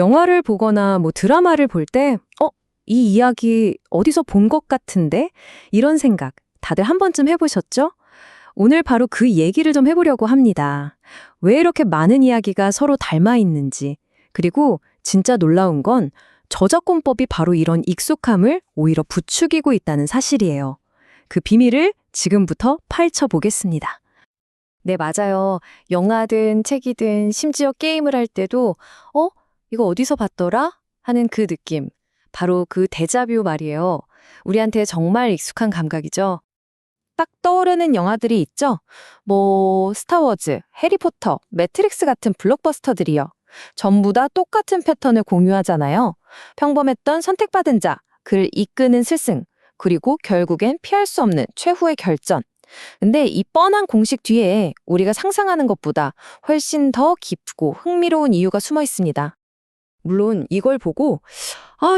영화를 보거나 드라마를 볼 때, 이 이야기 어디서 본 것 같은데? 이런 생각 다들 한 번쯤 해보셨죠? 오늘 바로 그 얘기를 좀 해보려고 합니다. 왜 이렇게 많은 이야기가 서로 닮아 있는지, 그리고 진짜 놀라운 건 저작권법이 바로 이런 익숙함을 오히려 부추기고 있다는 사실이에요. 그 비밀을 지금부터 파헤쳐 보겠습니다. 네, 맞아요. 영화든 책이든 심지어 게임을 할 때도 이거 어디서 봤더라? 하는 그 느낌. 바로 그 데자뷰 말이에요. 우리한테 정말 익숙한 감각이죠. 딱 떠오르는 영화들이 있죠? 스타워즈, 해리포터, 매트릭스 같은 블록버스터들이요. 전부 다 똑같은 패턴을 공유하잖아요. 평범했던 선택받은 자, 그를 이끄는 스승, 그리고 결국엔 피할 수 없는 최후의 결전. 근데 이 뻔한 공식 뒤에 우리가 상상하는 것보다 훨씬 더 깊고 흥미로운 이유가 숨어 있습니다. 물론 이걸 보고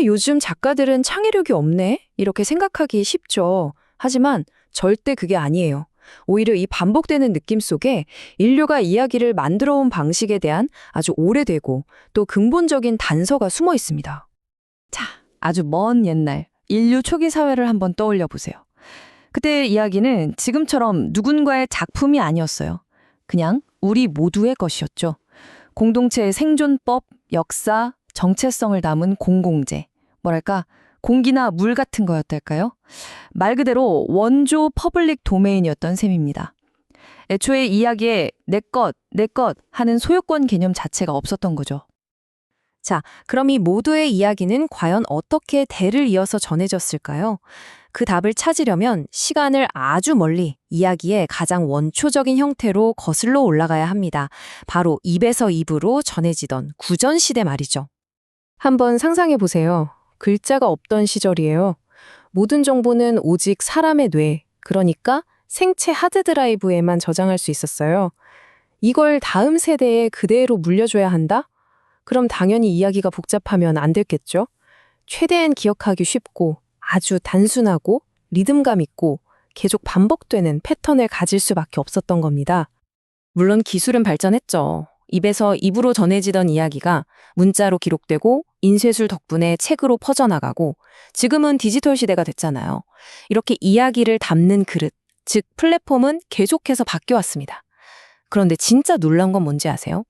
요즘 작가들은 창의력이 없네? 이렇게 생각하기 쉽죠. 하지만 절대 그게 아니에요. 오히려 이 반복되는 느낌 속에 인류가 이야기를 만들어 온 방식에 대한 아주 오래되고 또 근본적인 단서가 숨어 있습니다. 자, 아주 먼 옛날 인류 초기 사회를 한번 떠올려 보세요. 그때 이야기는 지금처럼 누군가의 작품이 아니었어요. 그냥 우리 모두의 것이었죠. 공동체의 생존법, 역사, 정체성을 담은 공공재. 뭐랄까, 공기나 물 같은 거였달까요? 말 그대로 원조 퍼블릭 도메인이었던 셈입니다. 애초에 이야기에 내 것 하는 소유권 개념 자체가 없었던 거죠. 자, 그럼 이 모두의 이야기는 과연 어떻게 대를 이어서 전해졌을까요? 그 답을 찾으려면 시간을 아주 멀리 이야기의 가장 원초적인 형태로 거슬러 올라가야 합니다. 바로 입에서 입으로 전해지던 구전시대 말이죠. 한번 상상해 보세요. 글자가 없던 시절이에요. 모든 정보는 오직 사람의 뇌, 그러니까 생체 하드드라이브에만 저장할 수 있었어요. 이걸 다음 세대에 그대로 물려줘야 한다? 그럼 당연히 이야기가 복잡하면 안 됐겠죠? 최대한 기억하기 쉽고 아주 단순하고 리듬감 있고 계속 반복되는 패턴을 가질 수밖에 없었던 겁니다. 물론 기술은 발전했죠. 입에서 입으로 전해지던 이야기가 문자로 기록되고 인쇄술 덕분에 책으로 퍼져나가고 지금은 디지털 시대가 됐잖아요. 이렇게 이야기를 담는 그릇, 즉 플랫폼은 계속해서 바뀌어왔습니다. 그런데 진짜 놀라운 건 뭔지 아세요?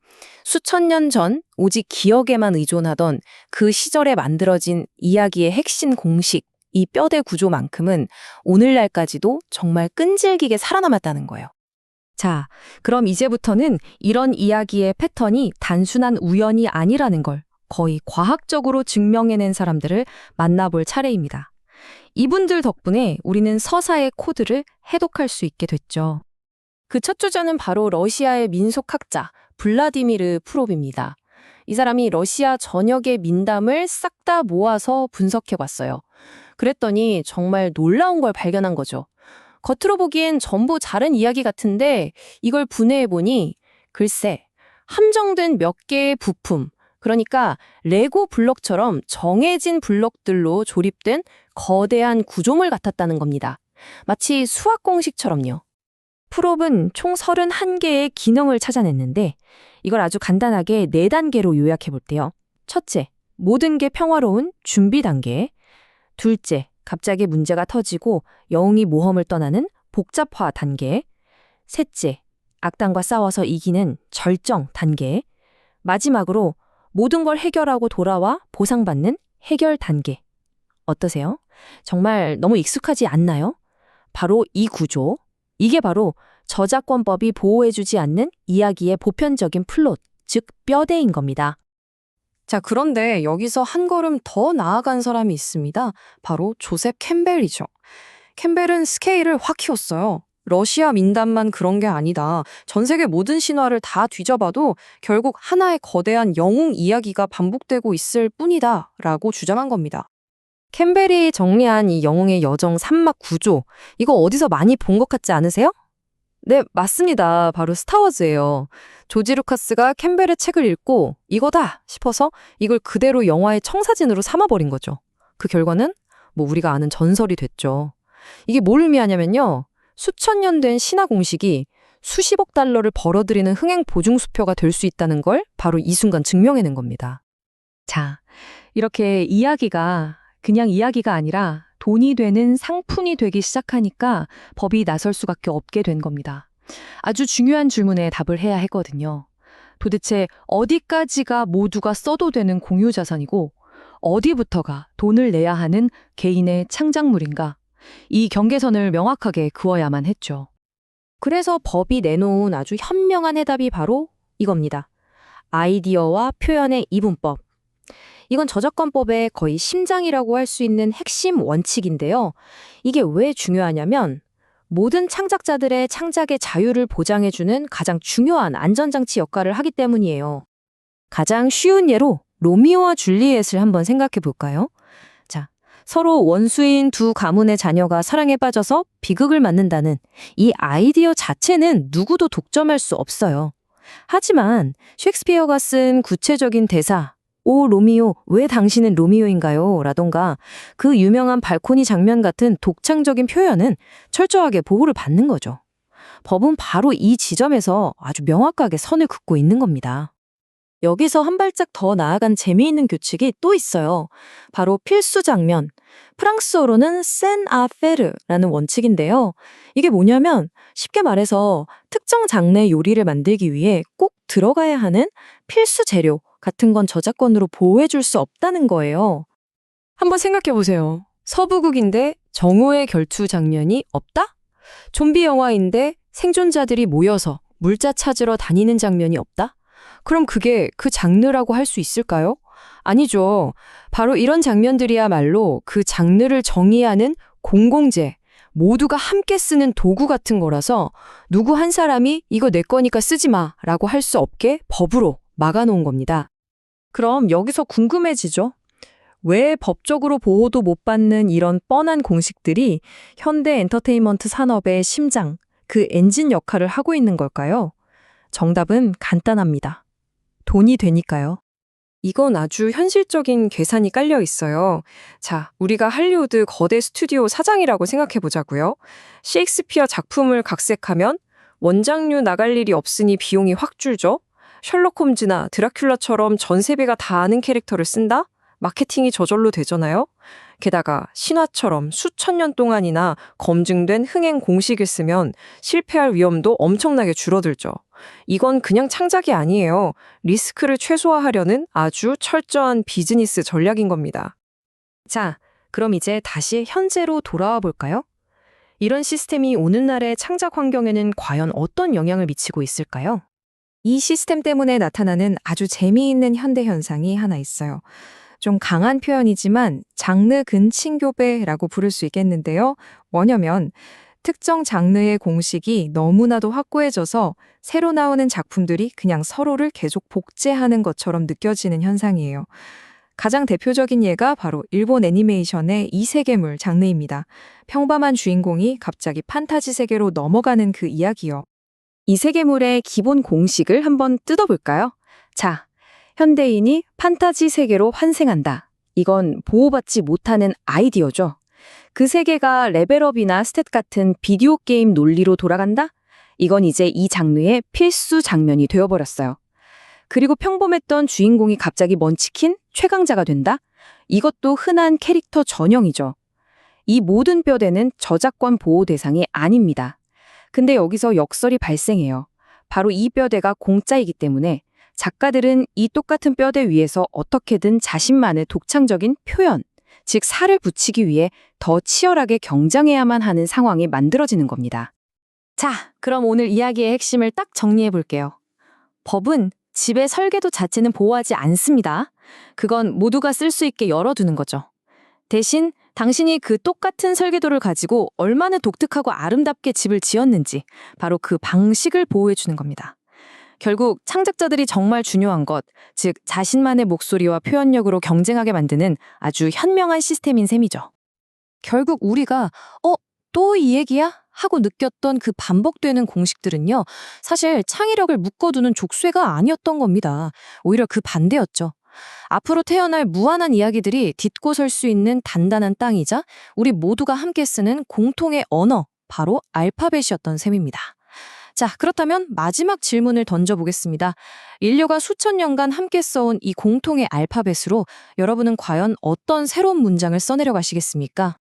수천 년 전 오직 기억에만 의존하던 그 시절에 만들어진 이야기의 핵심 공식, 이 뼈대 구조만큼은 오늘날까지도 정말 끈질기게 살아남았다는 거예요. 자, 그럼 이제부터는 이런 이야기의 패턴이 단순한 우연이 아니라는 걸 거의 과학적으로 증명해낸 사람들을 만나볼 차례입니다. 이분들 덕분에 우리는 서사의 코드를 해독할 수 있게 됐죠. 그 첫 주자는 바로 러시아의 민속학자 블라디미르 프롭입니다. 이 사람이 러시아 전역의 민담을 싹 다 모아서 분석해봤어요. 그랬더니 정말 놀라운 걸 발견한 거죠. 겉으로 보기엔 전부 다른 이야기 같은데 이걸 분해해보니 글쎄, 함정된 몇 개의 부품, 그러니까 레고 블록처럼 정해진 블록들로 조립된 거대한 구조물 같았다는 겁니다. 마치 수학 공식처럼요. 프롭은 총 31개의 기능을 찾아냈는데 이걸 아주 간단하게 4단계로 요약해볼게요. 첫째, 모든 게 평화로운 준비 단계. 둘째, 갑자기 문제가 터지고 영웅이 모험을 떠나는 복잡화 단계. 셋째, 악당과 싸워서 이기는 절정 단계. 마지막으로 모든 걸 해결하고 돌아와 보상받는 해결 단계. 어떠세요? 정말 너무 익숙하지 않나요? 바로 이 구조. 이게 바로 저작권법이 보호해주지 않는 이야기의 보편적인 플롯, 즉 뼈대인 겁니다. 자, 그런데 여기서 한 걸음 더 나아간 사람이 있습니다. 바로 조셉 캠벨이죠. 캠벨은 스케일을 확 키웠어요. 러시아 민담만 그런 게 아니다. 전 세계 모든 신화를 다 뒤져봐도 결국 하나의 거대한 영웅 이야기가 반복되고 있을 뿐이다 라고 주장한 겁니다. 캠벨이 정리한 이 영웅의 여정 산막 구조, 이거 어디서 많이 본 것 같지 않으세요? 네, 맞습니다. 바로 스타워즈예요. 조지 루카스가 캠벨의 책을 읽고 이거다 싶어서 이걸 그대로 영화의 청사진으로 삼아버린 거죠. 그 결과는 우리가 아는 전설이 됐죠. 이게 뭘 의미하냐면요. 수천 년 된 신화 공식이 수십억 달러를 벌어들이는 흥행 보증수표가 될 수 있다는 걸 바로 이 순간 증명해낸 겁니다. 자, 이렇게 이야기가 그냥 이야기가 아니라 돈이 되는 상품이 되기 시작하니까 법이 나설 수밖에 없게 된 겁니다. 아주 중요한 질문에 답을 해야 했거든요. 도대체 어디까지가 모두가 써도 되는 공유자산이고 어디부터가 돈을 내야 하는 개인의 창작물인가? 이 경계선을 명확하게 그어야만 했죠. 그래서 법이 내놓은 아주 현명한 해답이 바로 이겁니다. 아이디어와 표현의 이분법. 이건 저작권법의 거의 심장이라고 할 수 있는 핵심 원칙인데요. 이게 왜 중요하냐면 모든 창작자들의 창작의 자유를 보장해주는 가장 중요한 안전장치 역할을 하기 때문이에요. 가장 쉬운 예로 로미오와 줄리엣을 한번 생각해 볼까요? 자, 서로 원수인 두 가문의 자녀가 사랑에 빠져서 비극을 맞는다는 이 아이디어 자체는 누구도 독점할 수 없어요. 하지만 셰익스피어가 쓴 구체적인 대사, 오 로미오, 왜 당신은 로미오인가요? 라던가 그 유명한 발코니 장면 같은 독창적인 표현은 철저하게 보호를 받는 거죠. 법은 바로 이 지점에서 아주 명확하게 선을 긋고 있는 겁니다. 여기서 한 발짝 더 나아간 재미있는 규칙이 또 있어요. 바로 필수 장면. 프랑스어로는 센 아 페르라는 원칙인데요. 이게 뭐냐면 쉽게 말해서 특정 장르의 요리를 만들기 위해 꼭 들어가야 하는 필수 재료 같은 건 저작권으로 보호해줄 수 없다는 거예요. 한번 생각해 보세요. 서부극인데 정오의 결투 장면이 없다? 좀비 영화인데 생존자들이 모여서 물자 찾으러 다니는 장면이 없다? 그럼 그게 그 장르라고 할 수 있을까요? 아니죠. 바로 이런 장면들이야말로 그 장르를 정의하는 공공재, 모두가 함께 쓰는 도구 같은 거라서 누구 한 사람이 이거 내 거니까 쓰지 마 라고 할 수 없게 법으로 막아놓은 겁니다. 그럼 여기서 궁금해지죠? 왜 법적으로 보호도 못 받는 이런 뻔한 공식들이 현대 엔터테인먼트 산업의 심장, 그 엔진 역할을 하고 있는 걸까요? 정답은 간단합니다. 돈이 되니까요. 이건 아주 현실적인 계산이 깔려 있어요. 자, 우리가 할리우드 거대 스튜디오 사장이라고 생각해 보자고요. 셰익스피어 작품을 각색하면 원작료 나갈 일이 없으니 비용이 확 줄죠. 셜록 홈즈나 드라큘라처럼 전 세계가 다 아는 캐릭터를 쓴다? 마케팅이 저절로 되잖아요. 게다가 신화처럼 수천 년 동안이나 검증된 흥행 공식을 쓰면 실패할 위험도 엄청나게 줄어들죠. 이건 그냥 창작이 아니에요. 리스크를 최소화하려는 아주 철저한 비즈니스 전략인 겁니다. 자, 그럼 이제 다시 현재로 돌아와 볼까요? 이런 시스템이 오늘날의 창작 환경에는 과연 어떤 영향을 미치고 있을까요? 이 시스템 때문에 나타나는 아주 재미있는 현대 현상이 하나 있어요. 좀 강한 표현이지만 장르 근친교배라고 부를 수 있겠는데요. 뭐냐면 특정 장르의 공식이 너무나도 확고해져서 새로 나오는 작품들이 그냥 서로를 계속 복제하는 것처럼 느껴지는 현상이에요. 가장 대표적인 예가 바로 일본 애니메이션의 이세계물 장르입니다. 평범한 주인공이 갑자기 판타지 세계로 넘어가는 그 이야기요. 이세계물의 기본 공식을 한번 뜯어볼까요? 자, 현대인이 판타지 세계로 환생한다. 이건 보호받지 못하는 아이디어죠. 그 세계가 레벨업이나 스탯 같은 비디오 게임 논리로 돌아간다? 이건 이제 이 장르의 필수 장면이 되어버렸어요. 그리고 평범했던 주인공이 갑자기 먼치킨, 최강자가 된다? 이것도 흔한 캐릭터 전형이죠. 이 모든 뼈대는 저작권 보호 대상이 아닙니다. 근데 여기서 역설이 발생해요. 바로 이 뼈대가 공짜이기 때문에 작가들은 이 똑같은 뼈대 위에서 어떻게든 자신만의 독창적인 표현, 즉 살을 붙이기 위해 더 치열하게 경쟁해야만 하는 상황이 만들어지는 겁니다. 자, 그럼 오늘 이야기의 핵심을 딱 정리해 볼게요. 법은 집의 설계도 자체는 보호하지 않습니다. 그건 모두가 쓸 수 있게 열어두는 거죠. 대신 당신이 그 똑같은 설계도를 가지고 얼마나 독특하고 아름답게 집을 지었는지 바로 그 방식을 보호해주는 겁니다. 결국 창작자들이 정말 중요한 것, 즉 자신만의 목소리와 표현력으로 경쟁하게 만드는 아주 현명한 시스템인 셈이죠. 결국 우리가 또 이 얘기야? 하고 느꼈던 그 반복되는 공식들은요. 사실 창의력을 묶어두는 족쇄가 아니었던 겁니다. 오히려 그 반대였죠. 앞으로 태어날 무한한 이야기들이 딛고 설 수 있는 단단한 땅이자 우리 모두가 함께 쓰는 공통의 언어, 바로 알파벳이었던 셈입니다. 자, 그렇다면 마지막 질문을 던져보겠습니다. 인류가 수천 년간 함께 써온 이 공통의 알파벳으로 여러분은 과연 어떤 새로운 문장을 써내려 가시겠습니까?